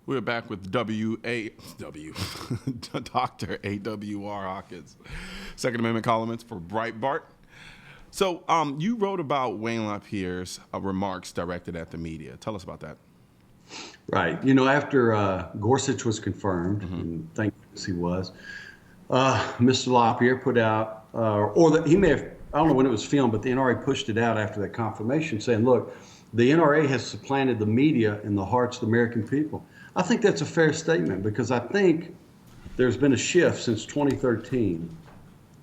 We're back with Dr. A.W.R. Hawkins, Second Amendment columnist for Breitbart. So you wrote about Wayne LaPierre's remarks directed at the media. Tell us about that. Right. You know, after Gorsuch was confirmed, and thank goodness he was, Mr. LaPierre put out, he may have, I don't know when it was filmed, but the NRA pushed it out after that confirmation saying, look, the NRA has supplanted the media in the hearts of the American people. I think that's a fair statement because I think there's been a shift since 2013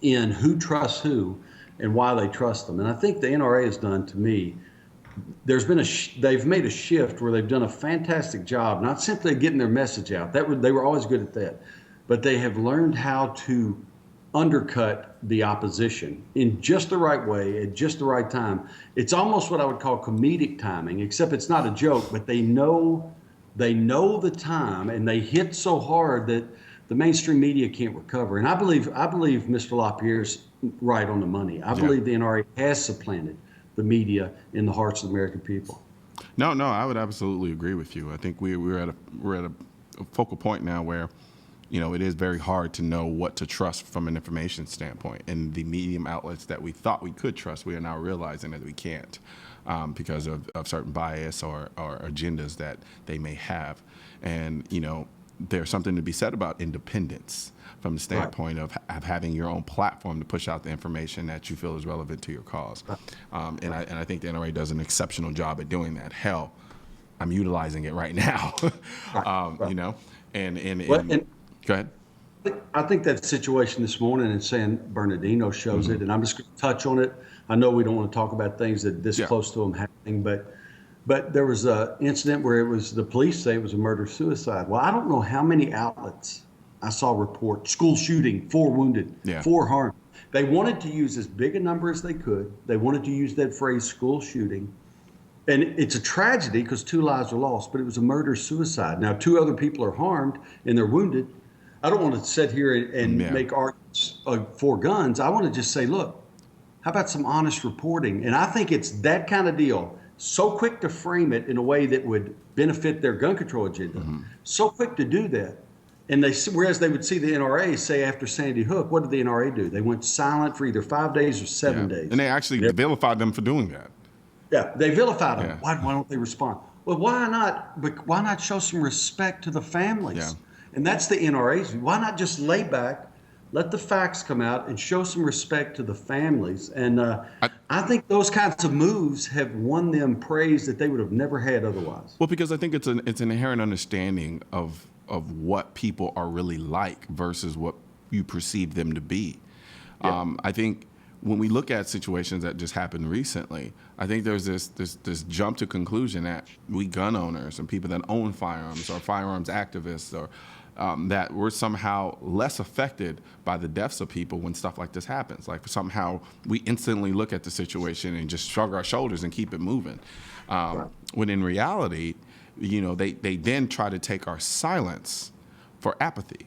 in who trusts who and why they trust them. And I think the NRA has done, to me, there's been they've made a shift where they've done a fantastic job, not simply getting their message out. They were always good at that, but they have learned how to undercut the opposition in just the right way at just the right time. It's almost what I would call comedic timing, except it's not a joke, but they know the time and they hit so hard that the mainstream media can't recover. And I believe Mr. LaPierre's right on the money. I believe the NRA has supplanted the media in the hearts of the American people. No, I would absolutely agree with you. I think we're at a focal point now where, you know, it is very hard to know what to trust from an information standpoint. And the medium outlets that we thought we could trust, we are now realizing that we can't because of certain bias or agendas that they may have. And, you know, there's something to be said about independence from the standpoint of having your own platform to push out the information that you feel is relevant to your cause. And I think the NRA does an exceptional job at doing that. Hell, I'm utilizing it right now, you know, and go ahead. I think that situation this morning in San Bernardino shows it, and I'm just going to touch on it. I know we don't want to talk about things that this close to them happening, but there was an incident where it was the police say it was a murder-suicide. Well, I don't know how many outlets I saw report school shooting, 4 wounded, 4 harmed. They wanted to use as big a number as they could. They wanted to use that phrase, school shooting. And it's a tragedy because 2 lives were lost, but it was a murder-suicide. Now, 2 other people are harmed and they're wounded. I don't want to sit here and make arguments for guns. I want to just say, look, how about some honest reporting? And I think it's that kind of deal, so quick to frame it in a way that would benefit their gun control agenda, so quick to do that. And whereas they would see the NRA say after Sandy Hook, what did the NRA do? They went silent for either 5 days or 7 days. And they actually vilified them for doing that. Yeah, they vilified them. Why don't they respond? Well, why not? But why not show some respect to the families? Yeah. And that's the NRA's view. Why not just lay back, let the facts come out, and show some respect to the families? And I think those kinds of moves have won them praise that they would have never had otherwise. Well, because I think it's an inherent understanding of what people are really like versus what you perceive them to be. I think when we look at situations that just happened recently, I think there's this jump to conclusion that we gun owners and people that own firearms or firearms activists or that we're somehow less affected by the deaths of people when stuff like this happens. Like somehow we instantly look at the situation and just shrug our shoulders and keep it moving. When in reality, you know, they then try to take our silence for apathy.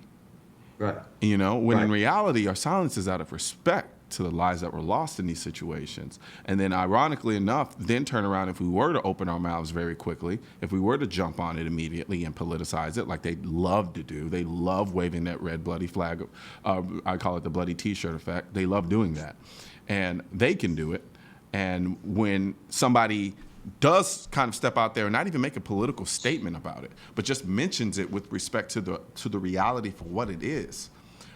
Right. You know, when in reality, our silence is out of respect to the lives that were lost in these situations. And then ironically enough, then turn around, if we were to open our mouths very quickly, if we were to jump on it immediately and politicize it like they love to do, they love waving that red bloody flag, I call it the bloody t-shirt effect. They love doing that. And they can do it. And when somebody does kind of step out there and not even make a political statement about it, but just mentions it with respect to the reality for what it is,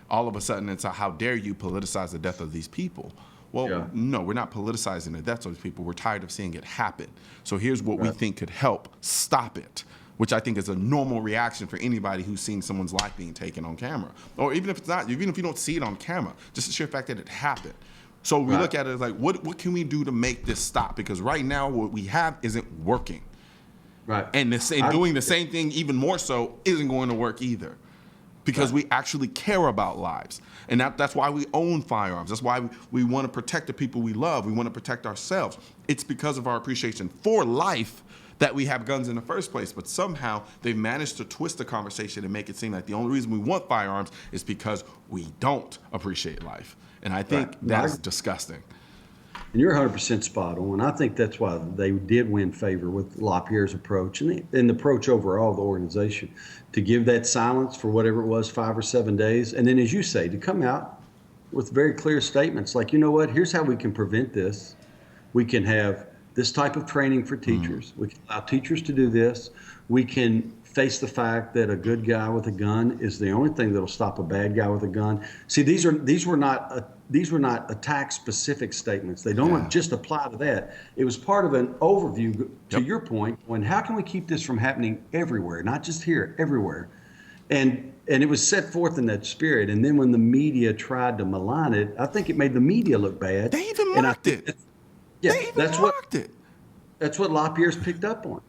all of a sudden it's how dare you politicize the death of these people? Well, no, we're not politicizing the deaths of these people. We're tired of seeing it happen. So here's what we think could help stop it, which I think is a normal reaction for anybody who's seen someone's life being taken on camera. Or even if it's not, even if you don't see it on camera, just the sheer fact that it happened. So we look at it as like, what can we do to make this stop? Because right now what we have isn't working. Right. And doing the same thing even more so isn't going to work either. Because we actually care about lives. And that's why we own firearms. That's why we want to protect the people we love. We want to protect ourselves. It's because of our appreciation for life that we have guns in the first place. But somehow they've managed to twist the conversation and make it seem like the only reason we want firearms is because we don't appreciate life. And I think that's disgusting. And you're 100% spot on. I think that's why they did win favor with LaPierre's approach and the approach overall of the organization to give that silence for whatever it was, 5 or 7 days. And then, as you say, to come out with very clear statements like, you know what, here's how we can prevent this. We can have this type of training for teachers. We can allow teachers to do this. We can face the fact that a good guy with a gun is the only thing that'll stop a bad guy with a gun. See, these were not attack-specific statements. They don't just apply to that. It was part of an overview, to your point, when how can we keep this from happening everywhere, not just here, everywhere. And it was set forth in that spirit. And then when the media tried to malign it, I think it made the media look bad. They even mocked it. Yeah, they even mocked it. That's what LaPierre's picked up on.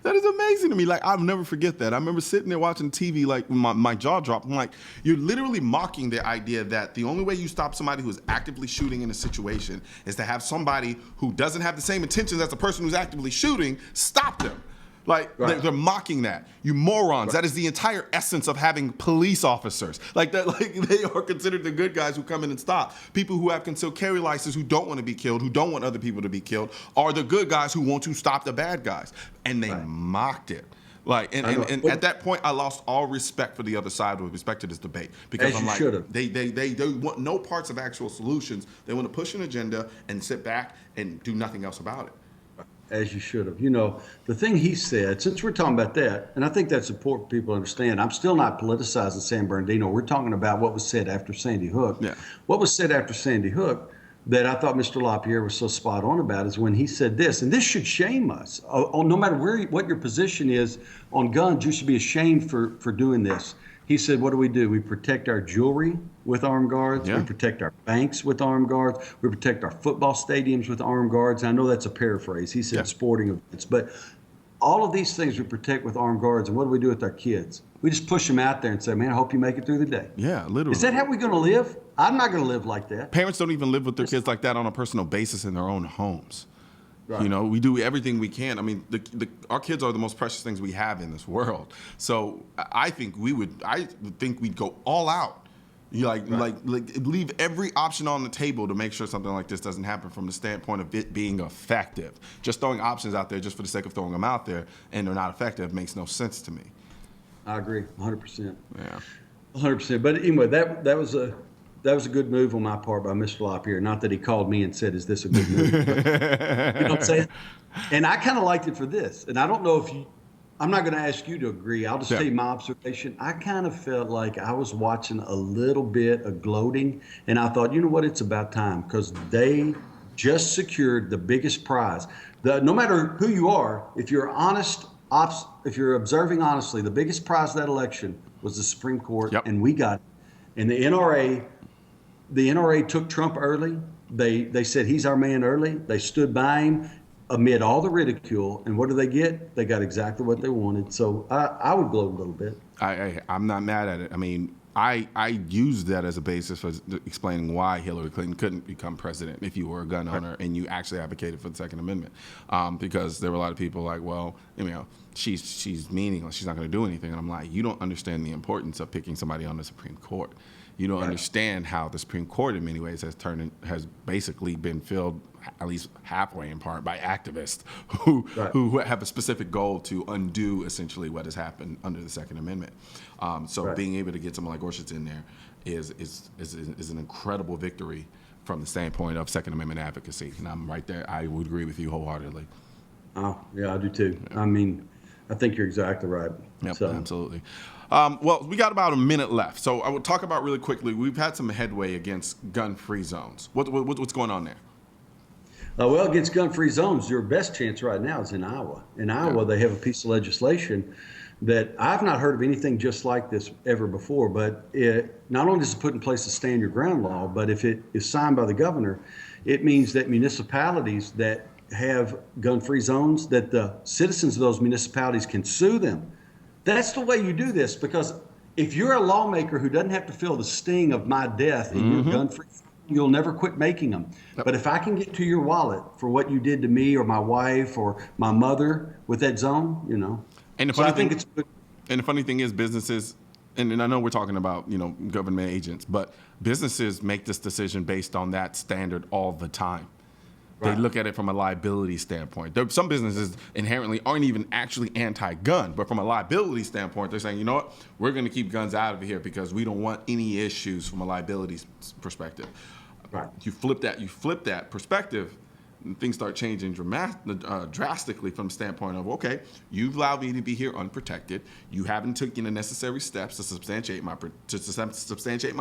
That is amazing to me. Like, I'll never forget that. I remember sitting there watching TV, like, my jaw dropped. I'm like, you're literally mocking the idea that the only way you stop somebody who is actively shooting in a situation is to have somebody who doesn't have the same intentions as the person who's actively shooting stop them. Like, they're mocking that. You morons. That is the entire essence of having police officers. Like, that, like, they are considered the good guys who come in and stop. People who have concealed carry licenses, who don't want to be killed, who don't want other people to be killed, are the good guys who want to stop the bad guys. And they mocked it. Like, and at that point, I lost all respect for the other side with respect to this debate. Because I'm like, they want no parts of actual solutions. They want to push an agenda and sit back and do nothing else about it. As you should have. You know, the thing he said, since we're talking about that, and I think that's important for people to understand, I'm still not politicizing San Bernardino. We're talking about what was said after Sandy Hook. Yeah. What was said after Sandy Hook that I thought Mr. LaPierre was so spot on about is when he said this, and this should shame us. No matter what your position is on guns, you should be ashamed for doing this. He said, what do? We protect our jewelry with armed guards. Yeah. We protect our banks with armed guards. We protect our football stadiums with armed guards. And I know that's a paraphrase. He said sporting events. But all of these things we protect with armed guards. And what do we do with our kids? We just push them out there and say, man, I hope you make it through the day. Yeah, literally. Is that how we're going to live? I'm not going to live like that. Parents don't even live with their kids like that on a personal basis in their own homes. Right. You know, we do everything we can. I mean, our kids are the most precious things we have in this world. So I think we'd go all out. Like leave every option on the table to make sure something like this doesn't happen from the standpoint of it being effective. Just throwing options out there just for the sake of throwing them out there and they're not effective makes no sense to me. I agree, 100%. Yeah, 100%. But anyway, that was a good move on my part by Mr. LaPierre. Not that he called me and said, is this a good move? But, you know what I'm saying? And I kind of liked it for this. And I don't know if I'm not going to ask you to agree. I'll just tell you my observation. I kind of felt like I was watching a little bit of gloating. And I thought, you know what? It's about time because they just secured the biggest prize. No matter who you are, if you're honest, if you're observing honestly, the biggest prize of that election was the Supreme Court. And we got it. And the NRA took Trump early. They said he's our man early. They stood by him amid all the ridicule. And what do they get? They got exactly what they wanted. So I would gloat a little bit. I'm not mad at it. I mean, I used that as a basis for explaining why Hillary Clinton couldn't become president if you were a gun owner and you actually advocated for the Second Amendment. Because there were a lot of people like, well, you know, she's meaningless. She's not going to do anything. And I'm like, you don't understand the importance of picking somebody on the Supreme Court. You don't understand how the Supreme Court in many ways has basically been filled at least halfway in part by activists who have a specific goal to undo essentially what has happened under the Second Amendment. So being able to get someone like Gorsuch in there is an incredible victory from the standpoint of Second Amendment advocacy. And I'm right there. I would agree with you wholeheartedly. Oh, yeah, I do too. I mean, I think you're exactly right. Yep, absolutely. Well, we got about a minute left. So I would talk about really quickly, we've had some headway against gun-free zones. What's going on there? Well, against gun-free zones, your best chance right now is in Iowa. In Iowa, they have a piece of legislation that I've not heard of anything just like this ever before, but it not only does it put in place a stand your ground law, but if it is signed by the governor, it means that municipalities that have gun-free zones, that the citizens of those municipalities can sue them. That's the way you do this, because if you're a lawmaker who doesn't have to feel the sting of my death in your gun-free zone, you'll never quit making them. Yep. But if I can get to your wallet for what you did to me or my wife or my mother with that zone, you know. And the funny thing is businesses and I know we're talking about, government agents, but businesses make this decision based on that standard all the time. They Right. look at it from a liability standpoint. Some businesses inherently aren't even actually anti-gun, but from a liability standpoint, they're saying, you know what, we're going to keep guns out of here because we don't want any issues from a liability perspective. Right. You flip that perspective, and things start changing drastically from the standpoint of, okay, you've allowed me to be here unprotected. You haven't taken the necessary steps to substantiate my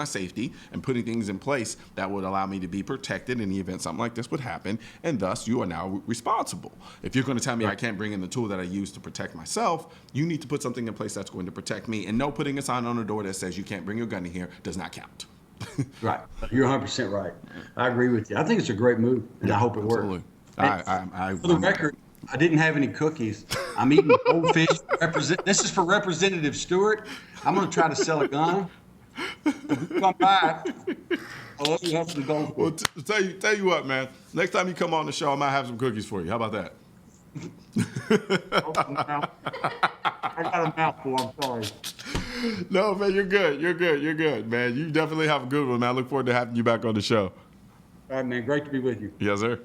safety and putting things in place that would allow me to be protected in the event something like this would happen, and thus you are now responsible. If you're going to tell me I can't bring in the tool that I use to protect myself, you need to put something in place that's going to protect me, and no putting a sign on the door that says you can't bring your gun in here does not count. Right. You're 100% right. I agree with you. I think it's a great move, and I hope it works. Absolutely. For the record, I didn't have any cookies. I'm eating goldfish. This is for Representative Stewart. I'm going to try to sell a gun. If you come by, I'll let you have some goldfish. Well, tell you what, man. Next time you come on the show, I might have some cookies for you. How about that? I got a mouthful. I'm sorry. No, man, you're good, man. You definitely have a good one, man. I look forward to having you back on the show. All right, man. Great to be with you. Yes, sir.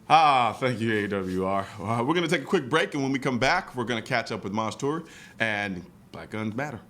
Thank you, AWR. We're going to take a quick break, and when we come back, we're going to catch up with Monstour and Black Guns Matter.